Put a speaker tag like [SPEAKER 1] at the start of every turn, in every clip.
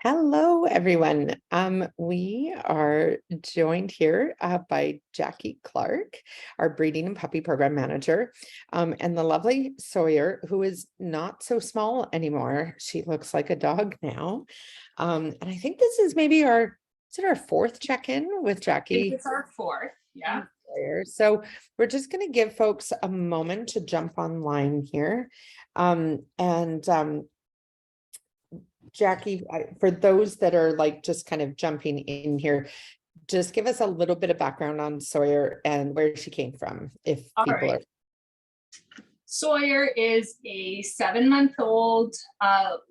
[SPEAKER 1] Hello, everyone. We are joined here by Jackie Clark, our breeding and puppy program manager, and the lovely Sawyer, who is not so small anymore. She looks like a dog now. And I think this is maybe is it our fourth check-in with Jackie?
[SPEAKER 2] It's our fourth, yeah.
[SPEAKER 1] Sawyer. So we're just going to give folks a moment to jump online here. Jackie, for those that are like just kind of jumping in here, just give us a little bit of background on Sawyer and where she came from, if
[SPEAKER 2] All
[SPEAKER 1] people
[SPEAKER 2] right.
[SPEAKER 1] are.
[SPEAKER 2] Sawyer is a 7-month-old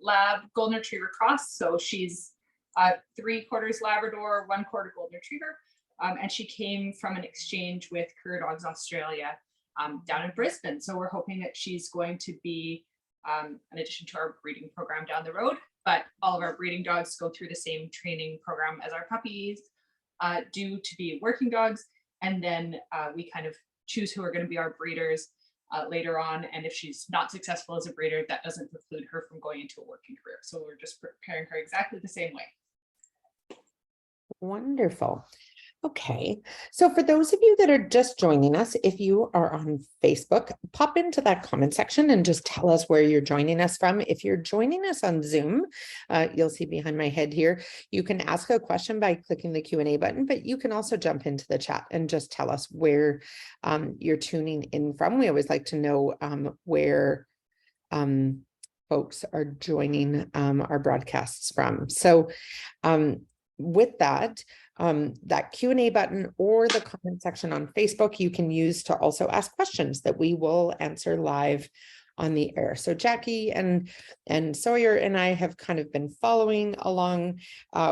[SPEAKER 2] lab golden retriever cross. So she's 3/4 Labrador, 1/4 golden retriever. And she came from an exchange with Career Dogs Australia down in Brisbane. So we're hoping that she's going to be an addition to our breeding program down the road. But all of our breeding dogs go through the same training program as our puppies do to be working dogs. And then we kind of choose who are going to be our breeders later on. And if she's not successful as a breeder, that doesn't preclude her from going into a working career. So we're just preparing her exactly the same way.
[SPEAKER 1] Wonderful. Okay, so for those of you that are just joining us, if you are on Facebook, pop into that comment section and just tell us where you're joining us from. If you're joining us on Zoom, you'll see behind my head here, you can ask a question by clicking the Q&A button, but you can also jump into the chat and just tell us where you're tuning in from. We always like to know where folks are joining our broadcasts from. So with that, that Q&A button or the comment section on Facebook, you can use to also ask questions that we will answer live on the air. So Jackie and Sawyer and I have kind of been following along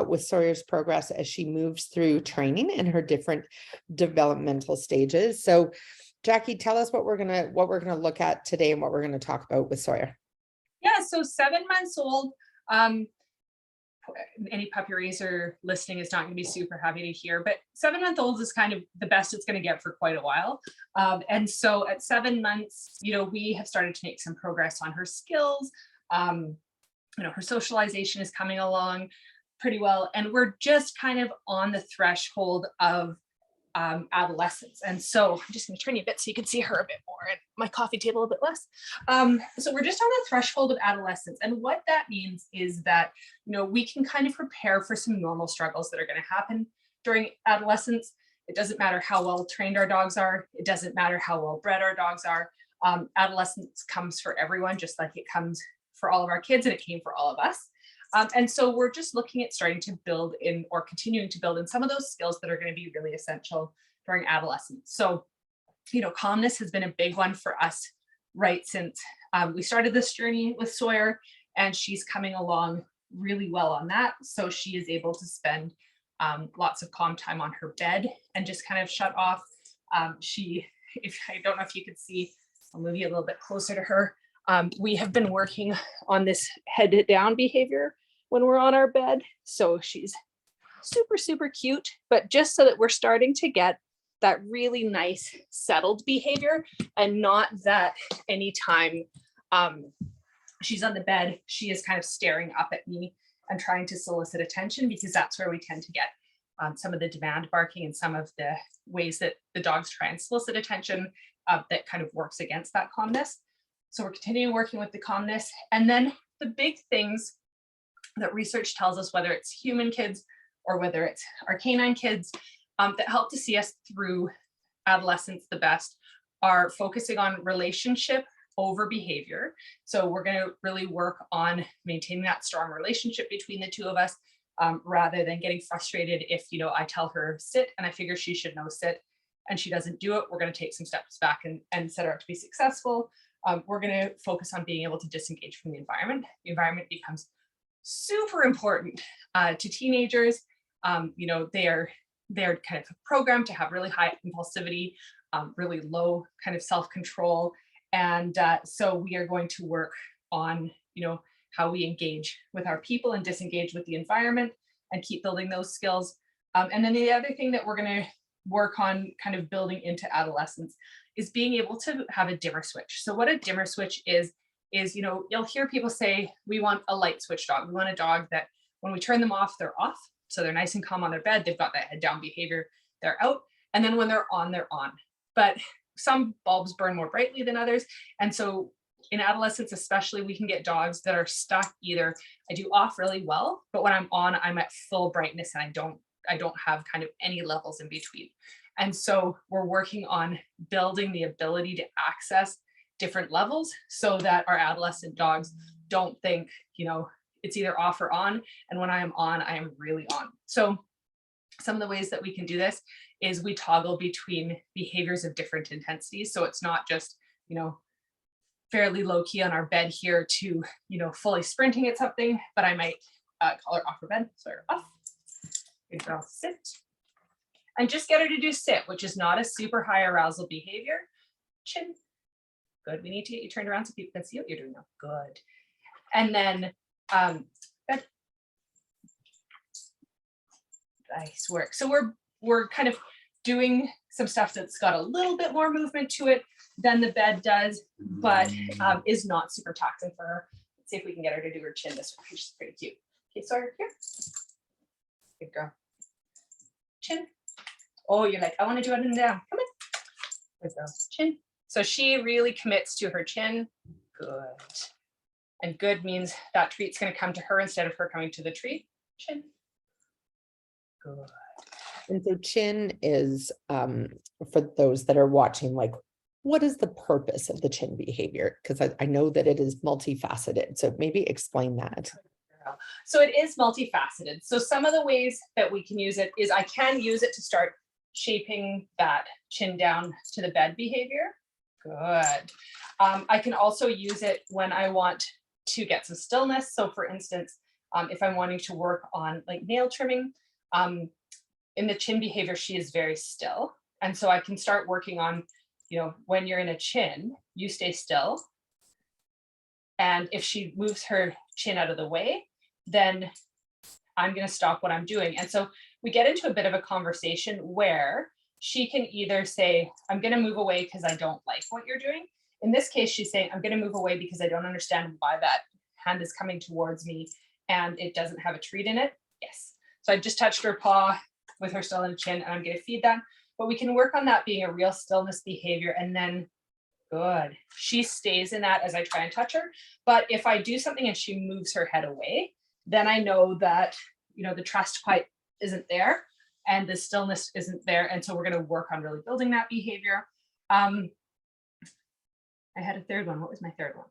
[SPEAKER 1] with Sawyer's progress as she moves through training and her different developmental stages. So Jackie, tell us what we're gonna look at today and what we're going to talk about with Sawyer.
[SPEAKER 2] Yeah, so 7 months old. Any puppy raiser listening is not going to be super happy to hear, but 7-month-olds is kind of the best it's going to get for quite a while. And so at 7 months, we have started to make some progress on her skills. Her socialization is coming along pretty well, and we're just kind of on the threshold of adolescence. And so I'm just going to turn you a bit so you can see her a bit more and my coffee table a bit less. So we're just on the threshold of adolescence. And what that means is that, we can kind of prepare for some normal struggles that are going to happen during adolescence. It doesn't matter how well trained our dogs are. It doesn't matter how well bred our dogs are. Adolescence comes for everyone, just like it comes for all of our kids, and it came for all of us. And so we're just looking at starting to build in or continuing to build in some of those skills that are going to be really essential during adolescence. So, calmness has been a big one for us right since we started this journey with Sawyer, and she's coming along really well on that. So she is able to spend lots of calm time on her bed and just kind of shut off. I don't know if you could see, I'll move you a little bit closer to her. We have been working on this head down behavior when we're on our bed. So she's super, super cute, but just so that we're starting to get that really nice settled behavior, and not that anytime she's on the bed, she is kind of staring up at me and trying to solicit attention, because that's where we tend to get some of the demand barking and some of the ways that the dogs try and solicit attention that kind of works against that calmness. So we're continuing working with the calmness. And then the big things that research tells us, whether it's human kids or whether it's our canine kids, that help to see us through adolescence the best, are focusing on relationship over behavior. So we're going to really work on maintaining that strong relationship between the two of us, rather than getting frustrated if, I tell her sit and I figure she should know sit and she doesn't do it. We're going to take some steps back and set her up to be successful. We're going to focus on being able to disengage from the environment. The environment becomes super important to teenagers. They're kind of programmed to have really high impulsivity, really low kind of self-control. And so we are going to work on, how we engage with our people and disengage with the environment and keep building those skills. And then the other thing that we're going to work on kind of building into adolescence is being able to have a dimmer switch. So what a dimmer switch is is, you'll hear people say, we want a light switch dog. We want a dog that when we turn them off, they're off. So they're nice and calm on their bed. They've got that head down behavior. They're out. And then when they're on, they're on. But some bulbs burn more brightly than others. And so in adolescents, especially, we can get dogs that are stuck. Either I do off really well, but when I'm on, I'm at full brightness and I don't have kind of any levels in between. And so we're working on building the ability to access different levels so that our adolescent dogs don't think, it's either off or on. And when I am on, I am really on. So some of the ways that we can do this is we toggle between behaviors of different intensities. So it's not just, fairly low key on our bed here to, fully sprinting at something, but I might call her off her bed. So off. Good girl, sit. And just get her to do sit, which is not a super high arousal behavior. Chin. Good. We need to get you turned around so people can see what you're doing now. Good. And then good. Nice work. So we're kind of doing some stuff that's got a little bit more movement to it than the bed does, but is not super taxing for her. Let's see if we can get her to do her chin this way. She's pretty cute. Okay, Sawyer, here. Good girl. Chin. Oh, you're like, I want to do it and down. Come on. Good girl. Chin. So she really commits to her chin. Good. And good means that treat's going to come to her instead of her coming to the treat. Chin. Good.
[SPEAKER 1] And so chin is, for those that are watching, like, what is the purpose of the chin behavior? Because I know that it is multifaceted. So maybe explain that.
[SPEAKER 2] So it is multifaceted. So some of the ways that we can use it is I can use it to start shaping that chin down to the bed behavior. Good. I can also use it when I want to get some stillness. So for instance, if I'm wanting to work on like nail trimming, in the chin behavior, she is very still. And so I can start working on, when you're in a chin, you stay still. And if she moves her chin out of the way, then I'm going to stop what I'm doing. And so we get into a bit of a conversation where she can either say, I'm going to move away because I don't like what you're doing. In this case, she's saying, I'm going to move away because I don't understand why that hand is coming towards me and it doesn't have a treat in it. Yes. So I just touched her paw with her still in the chin and I'm going to feed that. But we can work on that being a real stillness behavior. And then good. She stays in that as I try and touch her. But if I do something and she moves her head away, then I know that, the trust quite isn't there and the stillness isn't there. And so we're going to work on really building that behavior. I had a third one. What was my third one?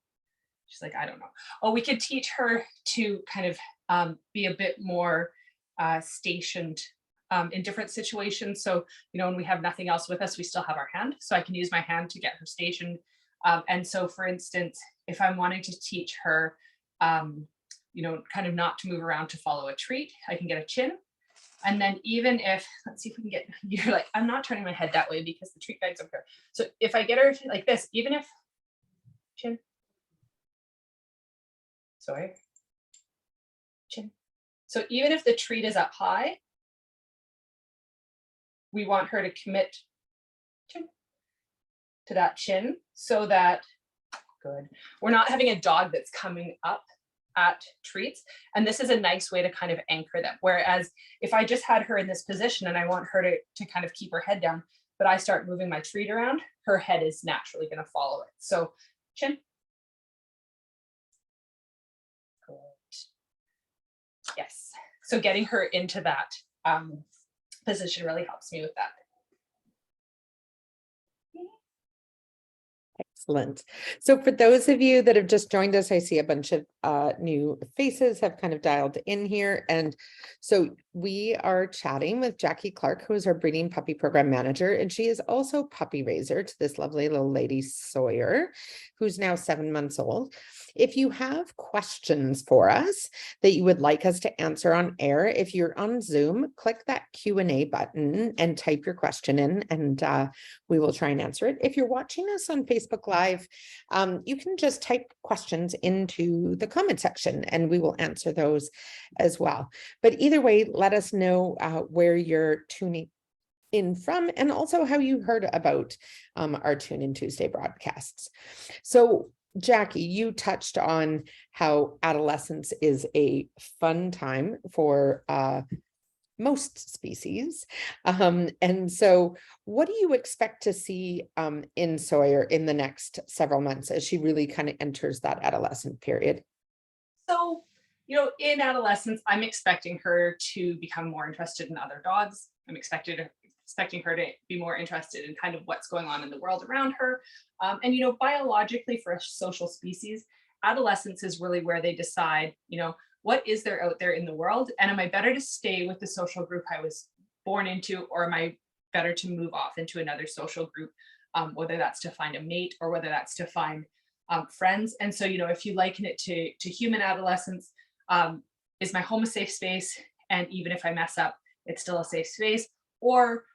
[SPEAKER 2] She's like, I don't know. Oh, we could teach her to kind of be a bit more stationed in different situations. So, when we have nothing else with us, we still have our hand. So I can use my hand to get her stationed. And so for instance, if I'm wanting to teach her, kind of not to move around to follow a treat, I can get a chin. And then even if, let's see if we can get, you're like, I'm not turning my head that way because the treat bag's up here. So if I get her like this, even if, chin, sorry, chin. So even if the treat is up high, we want her to commit to that chin so that, good, we're not having a dog that's coming up at treats. And this is a nice way to kind of anchor them. Whereas if I just had her in this position and I want her to kind of keep her head down, but I start moving my treat around, her head is naturally going to follow it. So chin. Good. Yes. So getting her into that position really helps me with that.
[SPEAKER 1] Excellent. So for those of you that have just joined us, I see a bunch of new faces have kind of dialed in here. And so we are chatting with Jackie Clark, who is our breeding puppy program manager. And she is also puppy raiser to this lovely little lady, Sawyer, who's now 7 months old. If you have questions for us that you would like us to answer on air, if you're on Zoom, click that Q&A button and type your question in, and we will try and answer it. If you're watching us on Facebook Live, you can just type questions into the comment section and we will answer those as well. But either way, let us know where you're tuning in from and also how you heard about our Tune In Tuesday broadcasts. So Jackie, you touched on how adolescence is a fun time for most species. And so what do you expect to see in Sawyer in the next several months as she really kind of enters that adolescent period?
[SPEAKER 2] So, in adolescence, I'm expecting her to become more interested in other dogs. I'm expecting her to be more interested in kind of what's going on in the world around her. And, biologically for a social species, adolescence is really where they decide, what is there out there in the world? And am I better to stay with the social group I was born into, or am I better to move off into another social group, whether that's to find a mate or whether that's to find friends? And so, if you liken it to human adolescence, is my home a safe space? And even if I mess up, it's still a safe space? Or,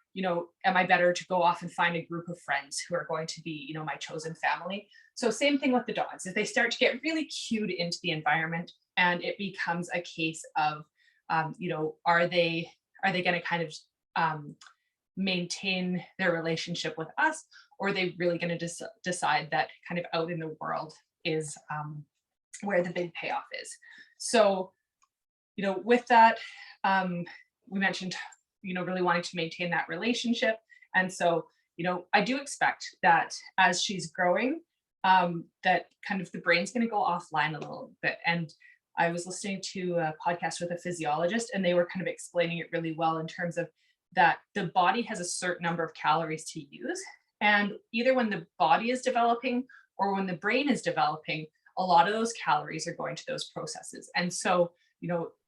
[SPEAKER 2] am I better to go off and find a group of friends who are going to be, my chosen family? So same thing with the dogs. If they start to get really cued into the environment and it becomes a case of, are they going to kind of maintain their relationship with us, or are they really going to decide that kind of out in the world is where the big payoff is? So, with that, we mentioned, really wanting to maintain that relationship. And so, I do expect that as she's growing, that kind of the brain's going to go offline a little bit. And I was listening to a podcast with a physiologist, and they were kind of explaining it really well in terms of that the body has a certain number of calories to use. And either when the body is developing or when the brain is developing, a lot of those calories are going to those processes. And so,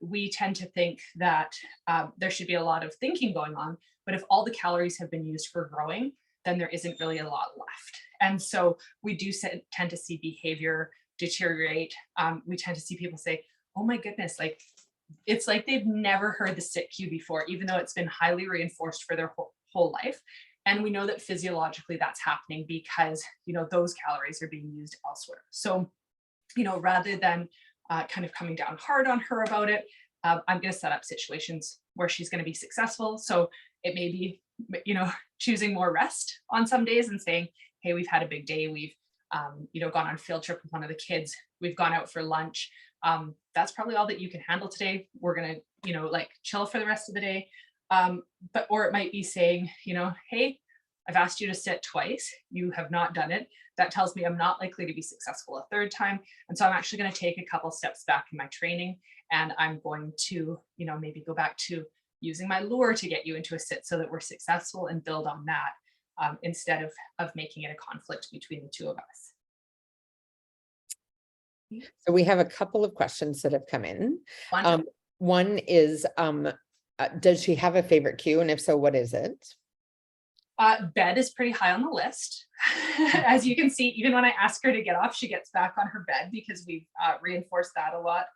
[SPEAKER 2] we tend to think that there should be a lot of thinking going on, but if all the calories have been used for growing, then there isn't really a lot left. And so we do tend to see behavior deteriorate. We tend to see people say, oh my goodness, like it's like they've never heard the sit cue before, even though it's been highly reinforced for their whole life. And we know that physiologically that's happening because, those calories are being used elsewhere. So, rather than kind of coming down hard on her about it, I'm going to set up situations where she's going to be successful. So it may be, choosing more rest on some days and saying, hey, we've had a big day. We've, gone on a field trip with one of the kids. We've gone out for lunch. That's probably all that you can handle today. We're going to, chill for the rest of the day. Or it might be saying, hey, I've asked you to sit twice. You have not done it. That tells me I'm not likely to be successful a third time. And so I'm actually going to take a couple steps back in my training, and I'm going to, maybe go back to using my lure to get you into a sit so that we're successful and build on that, instead of making it a conflict between the two of us.
[SPEAKER 1] So we have a couple of questions that have come in.
[SPEAKER 2] Wonderful.
[SPEAKER 1] One is, does she have a favorite cue? And if so, what is it?
[SPEAKER 2] Bed is pretty high on the list. As you can see, even when I ask her to get off, she gets back on her bed because we've reinforced that a lot.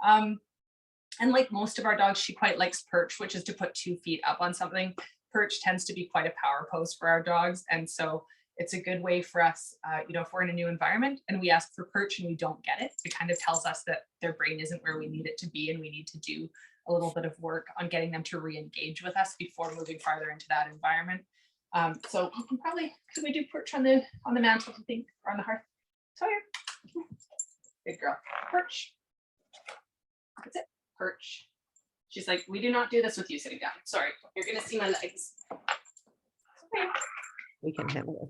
[SPEAKER 2] And like most of our dogs, she quite likes perch, which is to put 2 feet up on something. Perch tends to be quite a power pose for our dogs. And so it's a good way for us, if we're in a new environment and we ask for perch and we don't get it, it kind of tells us that their brain isn't where we need it to be. And we need to do a little bit of work on getting them to re-engage with us before moving farther into that environment. So you can probably, could we do perch on the mantle, I think, or on the hearth? Sawyer, good girl, perch. That's it, perch. She's like, we do not do this with you sitting down. Sorry, you're gonna see my legs. Okay.
[SPEAKER 1] We can handle it.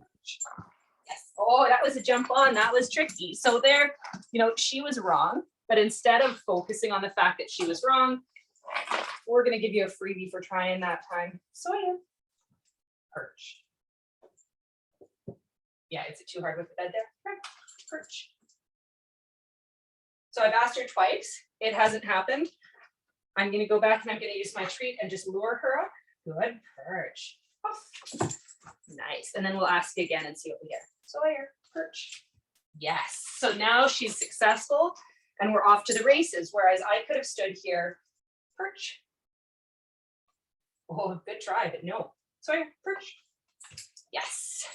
[SPEAKER 2] Yes. Oh, that was a jump on. That was tricky. So there, she was wrong, but instead of focusing on the fact that she was wrong, we're gonna give you a freebie for trying that time. Sawyer. Perch. Yeah, is it too hard with the bed there? Perch. So I've asked her twice. It hasn't happened. I'm going to go back and I'm going to use my treat and just lure her up. Good. Perch. Oh, nice. And then we'll ask again and see what we get. Sawyer, perch. Yes. So now she's successful and we're off to the races. Whereas I could have stood here. Perch. Oh, good try, but no. Sawyer, perch. Yes.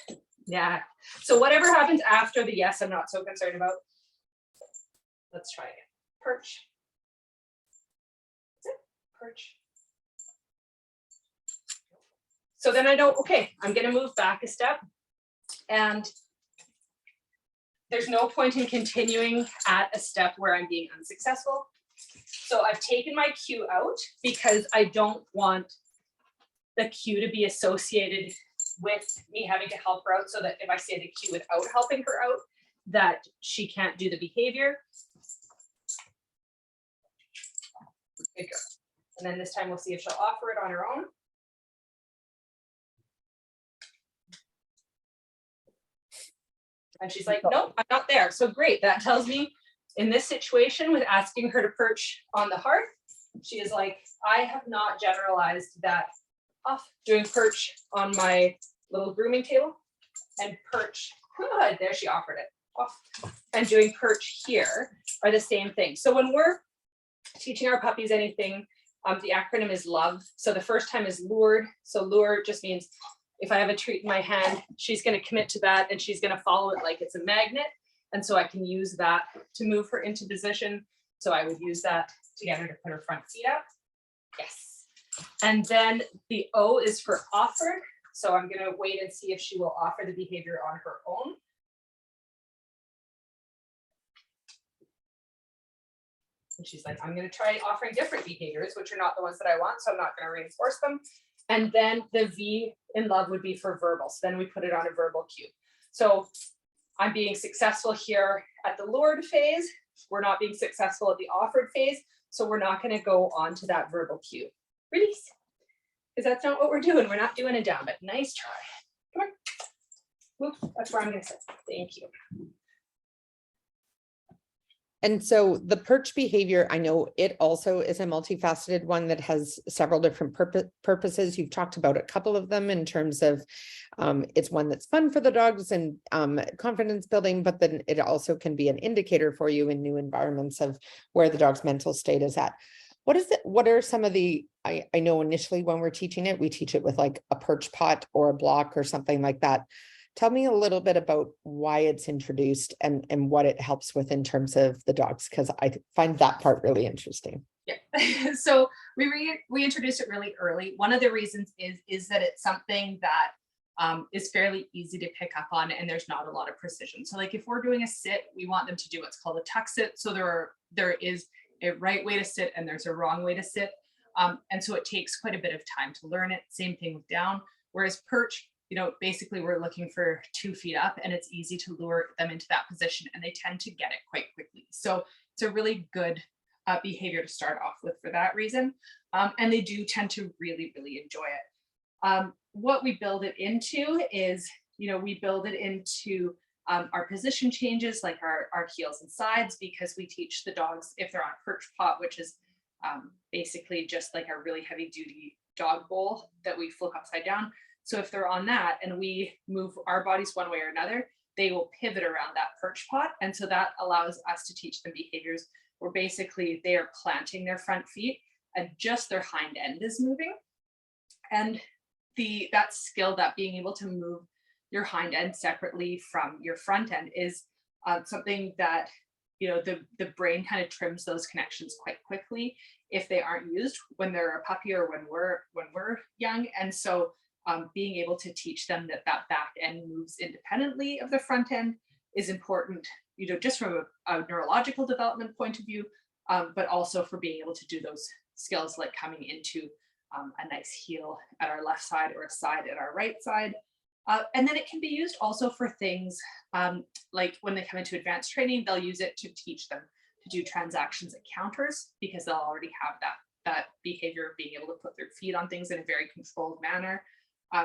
[SPEAKER 2] Yeah. So whatever happens after the yes, I'm not so concerned about. Let's try again. Perch. That's it. Perch. So then I know, okay, I'm going to move back a step and there's no point in continuing at a step where I'm being unsuccessful. So I've taken my cue out because I don't want the cue to be associated with me having to help her out, so that if I say the cue without helping her out, that she can't do the behavior. Good girl. And then this time we'll see if she'll offer it on her own. And she's like, nope, I'm not there. So great. That tells me in this situation with asking her to perch on the hearth, she is like, I have not generalized that off. Doing perch on my little grooming table and perch. Good. There, she offered it. Off. And doing perch here are the same thing. So when we're teaching our puppies anything, the acronym is LOVE. So the first time is lured. So lure just means if I have a treat in my hand, she's going to commit to that and she's going to follow it like it's a magnet. And so I can use that to move her into position. So I would use that to get her to put her front feet up. Yes. And then the O is for offered. So I'm going to wait and see if she will offer the behavior on her own. And she's like, I'm going to try offering different behaviors, which are not the ones that I want. So I'm not going to reinforce them. And then the V in LOVE would be for verbal. So then we put it on a verbal cue. So I'm being successful here at the lured phase. We're not being successful at the offered phase. So we're not going to go on to that verbal cue. Release. Because that's not what we're doing. We're not doing a down, but nice try. Come on. Move. That's where I'm going to sit. Thank you.
[SPEAKER 1] And so the perch behavior, I know it also is a multifaceted one that has several different purposes. You've talked about a couple of them in terms of it's one that's fun for the dogs and confidence building, but then it also can be an indicator for you in new environments of where the dog's mental state is at. What is it? What are some of the, I know initially when we're teaching it, we teach it with like a perch pot or a block or something like that. Tell me a little bit about why it's introduced and what it helps with in terms of the dogs, because I find that part really interesting.
[SPEAKER 2] Yeah. So we introduced it really early. One of the reasons is that it's something that is fairly easy to pick up on, and there's not a lot of precision. So like if we're doing a sit, we want them to do what's called a tuck sit. So there is a right way to sit and there's a wrong way to sit. And so it takes quite a bit of time to learn it. Same thing with down. Whereas perch, you know, basically we're looking for 2 feet up and it's easy to lure them into that position and they tend to get it quite quickly. So it's a really good behavior to start off with for that reason. And they do tend to really, really enjoy it. What we build it into is, you know, we build it into our position changes, like our heels and sides, because we teach the dogs if they're on a perch pot, which is basically just like a really heavy duty dog bowl that we flip upside down. So if they're on that and we move our bodies one way or another, they will pivot around that perch pot. And so that allows us to teach them behaviors where basically they are planting their front feet and just their hind end is moving. And that skill, that being able to move your hind end separately from your front end is something that, you know, the brain kind of trims those connections quite quickly if they aren't used when they're a puppy or when we're young. And so being able to teach them that back end moves independently of the front end is important, you know, just from a neurological development point of view, but also for being able to do those skills like coming into a nice heel at our left side or a side at our right side. And then it can be used also for things like when they come into advanced training, they'll use it to teach them to do transactions at counters because they'll already have that behavior of being able to put their feet on things in a very controlled manner.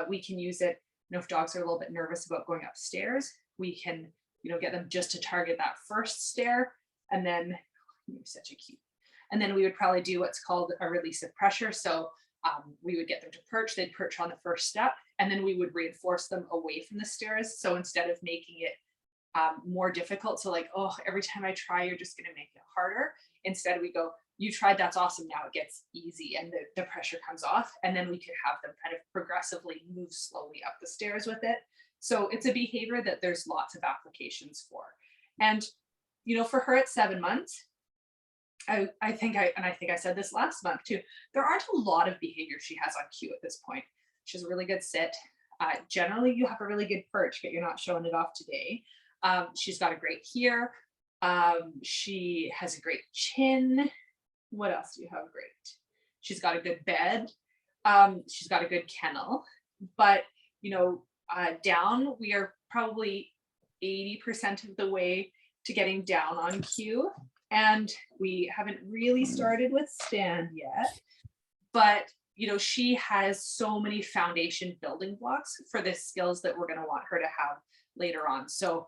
[SPEAKER 2] We can use it, you know, if dogs are a little bit nervous about going upstairs, we can, you know, get them just to target that first stair. And then you're such a cute. And then we would probably do what's called a release of pressure. So we would get them to perch, they'd perch on the first step, and then we would reinforce them away from the stairs. So instead of making it more difficult, so like, oh, every time I try, you're just going to make it harder. Instead, we go, you tried, that's awesome. Now it gets easy and the pressure comes off. And then we could have them kind of progressively move slowly up the stairs with it. So it's a behavior that there's lots of applications for. And, you know, for her at 7 months, I think I said this last month too, there aren't a lot of behavior she has on cue at this point. She has a really good sit. Generally, you have a really good perch, but you're not showing it off today. She's got a great ear. She has a great chin. What else do you have great? She's got a good bed. She's got a good kennel. But, down, we are probably 80% of the way to getting down on cue. And we haven't really started with stand yet. But, she has so many foundation building blocks for the skills that we're going to want her to have later on. So,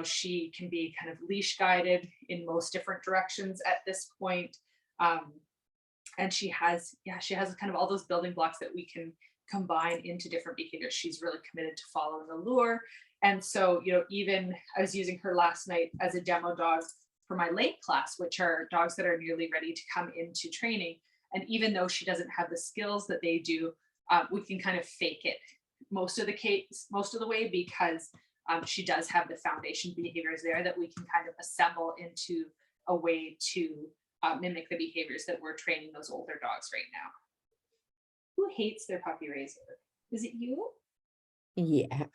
[SPEAKER 2] she can be kind of leash guided in most different directions at this point. And she has kind of all those building blocks that we can combine into different behaviors. She's really committed to following the lure. And so, even I was using her last night as a demo dog for my late class, which are dogs that are nearly ready to come into training. And even though she doesn't have the skills that they do, we can kind of fake it most of the way, because she does have the foundation behaviors there that we can kind of assemble into a way to mimic the behaviors that we're training those older dogs right now. Who hates their puppy raiser? Is it you?
[SPEAKER 1] Yeah.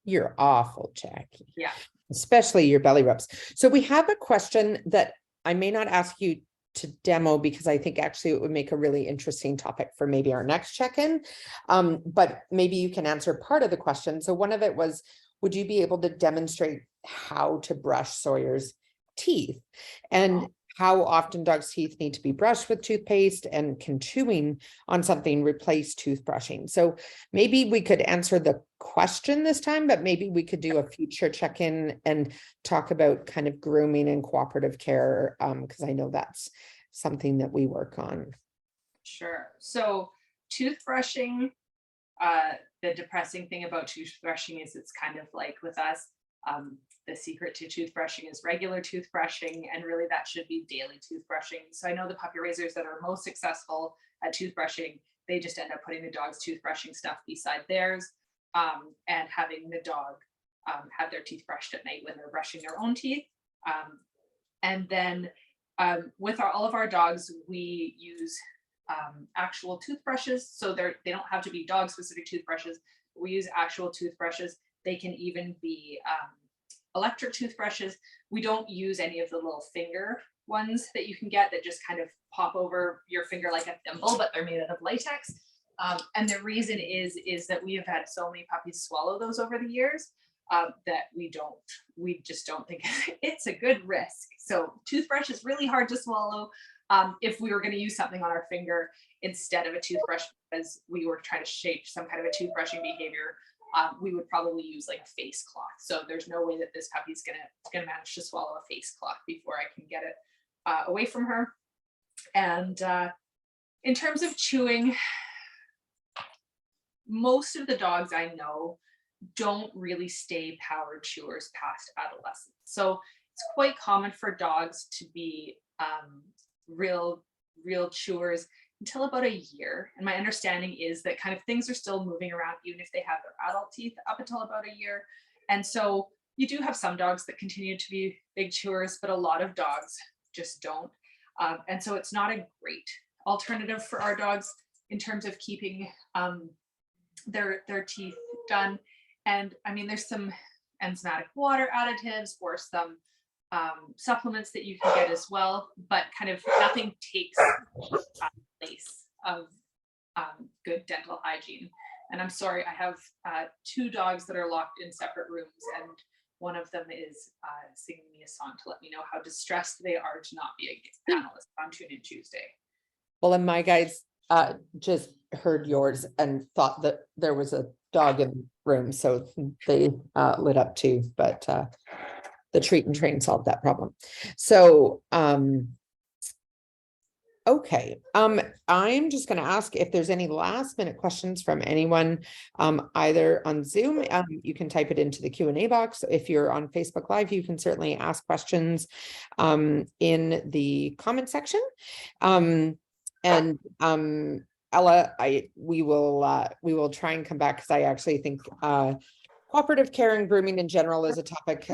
[SPEAKER 1] You're awful, Jackie.
[SPEAKER 2] Yeah.
[SPEAKER 1] Especially your belly rubs. So we have a question that I may not ask you to demo, because I think actually it would make a really interesting topic for maybe our next check-in. But maybe you can answer part of the question. So one of it was, would you be able to demonstrate how to brush Sawyer's teeth, and how often dogs' teeth need to be brushed with toothpaste, and can chewing on something replace toothbrushing? So maybe we could answer the question this time, but maybe we could do a future check-in and talk about kind of grooming and cooperative care, because I know that's something that we work on.
[SPEAKER 2] Sure. So toothbrushing, the depressing thing about toothbrushing is it's kind of like with us, the secret to toothbrushing is regular toothbrushing, and really that should be daily toothbrushing. So I know the puppy raisers that are most successful at toothbrushing, they just end up putting the dog's toothbrushing stuff beside theirs, and having the dog have their teeth brushed at night when they're brushing their own teeth. And then with all of our dogs, we use actual toothbrushes. So they don't have to be dog specific toothbrushes. We use actual toothbrushes. They can even be electric toothbrushes. We don't use any of the little finger ones that you can get that just kind of pop over your finger like a thimble, but they're made out of latex. And the reason is that we have had so many puppies swallow those over the years that we just don't think it's a good risk. So toothbrush is really hard to swallow if we were going to use something on our finger instead of a toothbrush, because we were trying to shape some kind of a toothbrushing behavior. We would probably use like a face cloth. So there's no way that this puppy's gonna manage to swallow a face cloth before I can get it away from her. And in terms of chewing, most of the dogs I know don't really stay powered chewers past adolescence. So it's quite common for dogs to be real chewers until about a year. And my understanding is that kind of things are still moving around even if they have their adult teeth up until about a year. And so you do have some dogs that continue to be big chewers, but a lot of dogs just don't. And so it's not a great alternative for our dogs in terms of keeping their teeth done. And I mean, there's some enzymatic water additives or some supplements that you can get as well, but kind of nothing takes place of good dental hygiene. And I'm sorry, I have 2 dogs that are locked in separate rooms, and one of them is singing me a song to let me know how distressed they are to not be a panelist on Tune In Tuesday.
[SPEAKER 1] Well, and my guys just heard yours and thought that there was a dog in the room, so they lit up too, but the treat and train solved that problem. So okay, I'm just going to ask if there's any last minute questions from anyone, either on Zoom. You can type it into the Q&A box. If you're on Facebook Live, you can certainly ask questions in the comment section. And Ella, we will try and come back, because I actually think cooperative care and grooming in general is a topic.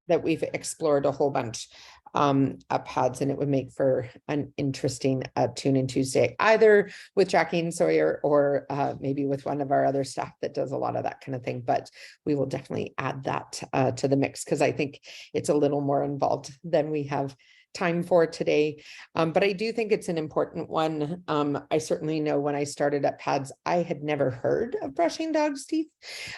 [SPEAKER 1] that we've explored a whole bunch of pads, and it would make for an interesting Tune In Tuesday, either with Jackie and Sawyer or maybe with one of our other staff that does a lot of that kind of thing. But we will definitely add that to the mix, because I think it's a little more involved than we have time for today. But I do think it's an important one. I certainly know when I started at pads, I had never heard of brushing dogs' teeth.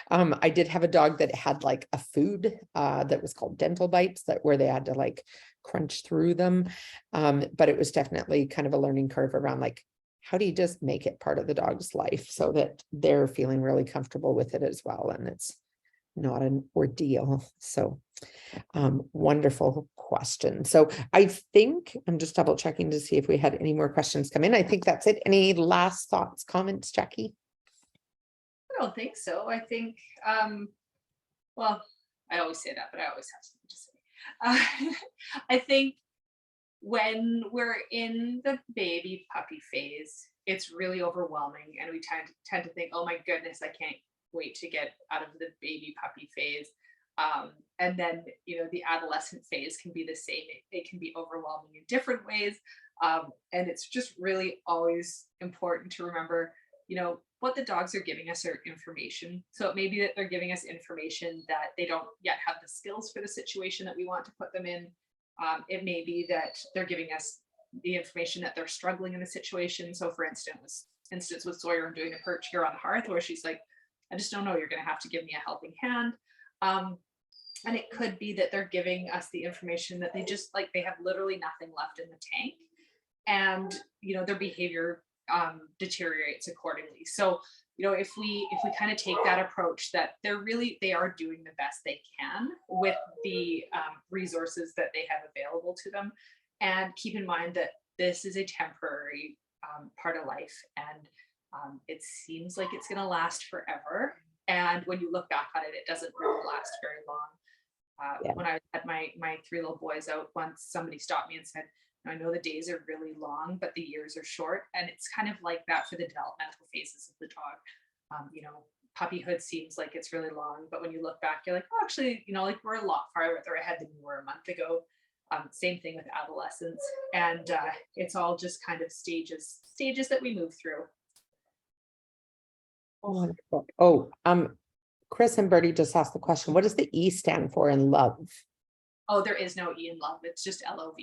[SPEAKER 1] I did have a dog that had like a food that was called dental bites, that where they had to like crunch through them. But it was definitely kind of a learning curve around like, how do you just make it part of the dog's life so that they're feeling really comfortable with it as well, and it's not an ordeal. So wonderful question. So I think I'm just double checking to see if we had any more questions come in. I think that's it. Any last thoughts, comments, Jackie?
[SPEAKER 2] I don't think so. I think, well, I always say that, but I always have something to say. I think when we're in the baby puppy phase, it's really overwhelming, and we tend to think, oh my goodness, I can't wait to get out of the baby puppy phase. And then, you know, the adolescent phase can be the same. It can be overwhelming in different ways. And it's just really always important to remember, you know, what the dogs are giving us are information. So it may be that they're giving us information that they don't yet have the skills for the situation that we want to put them in. It may be that they're giving us the information that they're struggling in the situation. So for instance with Sawyer, I'm doing a perch here on the hearth where she's like, I just don't know, you're going to have to give me a helping hand. And it could be that they're giving us the information that they just like, they have literally nothing left in the tank, and, you know, their behavior deteriorates accordingly. So, you know, if we kind of take that approach that they are doing the best they can with the resources that they have available to them, and keep in mind that this is a temporary part of life, and it seems like it's going to last forever. And when you look back on it, it doesn't really last very long. When I had my three little boys out, once somebody stopped me and said, I know the days are really long, but the years are short. And it's kind of like that for the developmental phases of the dog. You know, puppyhood seems like it's really long, but when you look back, you're like, oh, actually, you know, like we're a lot farther ahead than we were a month ago. Same thing with adolescence. And it's all just kind of stages that we move through.
[SPEAKER 1] Wonderful. Oh, Chris and Bertie just asked the question, what does the E stand for in love?
[SPEAKER 2] Oh, there is no E in love. It's just LOV.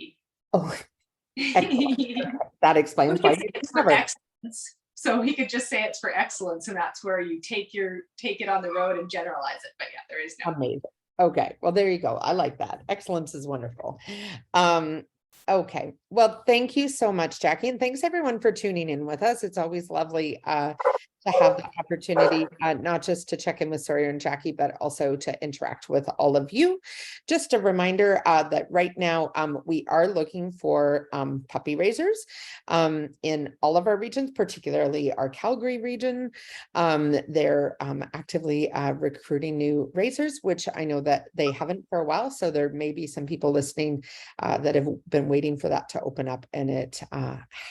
[SPEAKER 1] Oh, that explains why
[SPEAKER 2] it's for excellence. So he could just say it's for excellence, and that's where you take it on the road and generalize it. But yeah, there is no.
[SPEAKER 1] Amazing. Okay, well, there you go. I like that. Excellence is wonderful. Okay, well, thank you so much, Jackie, and thanks everyone for tuning in with us. It's always lovely to have the opportunity, not just to check in with Sawyer and Jackie, but also to interact with all of you. Just a reminder that right now we are looking for puppy raisers in all of our regions, particularly our Calgary region. They're actively recruiting new raisers, which I know that they haven't for a while. So there may be some people listening that have been waiting for that to open up, and it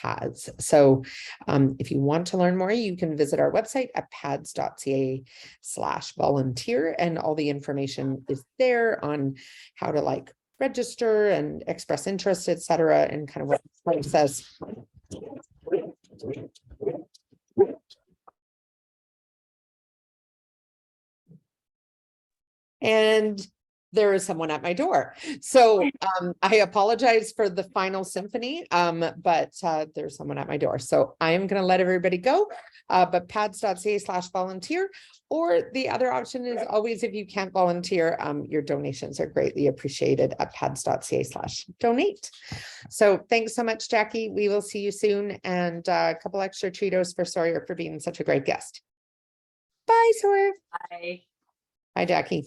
[SPEAKER 1] has. So if you want to learn more, you can visit our website at pads.ca/volunteer, and all the information is there on how to like register and express interest, etc., and kind of what the process. And there is someone at my door. So I apologize for the final symphony, but there's someone at my door. So I am going to let everybody go, but pads.ca/volunteer, or the other option is always, if you can't volunteer, your donations are greatly appreciated at pads.ca/donate. So thanks so much, Jackie. We will see you soon. And a couple extra Cheetos for Sawyer for being such a great guest. Bye, Sawyer.
[SPEAKER 2] Bye.
[SPEAKER 1] Hi, Jackie.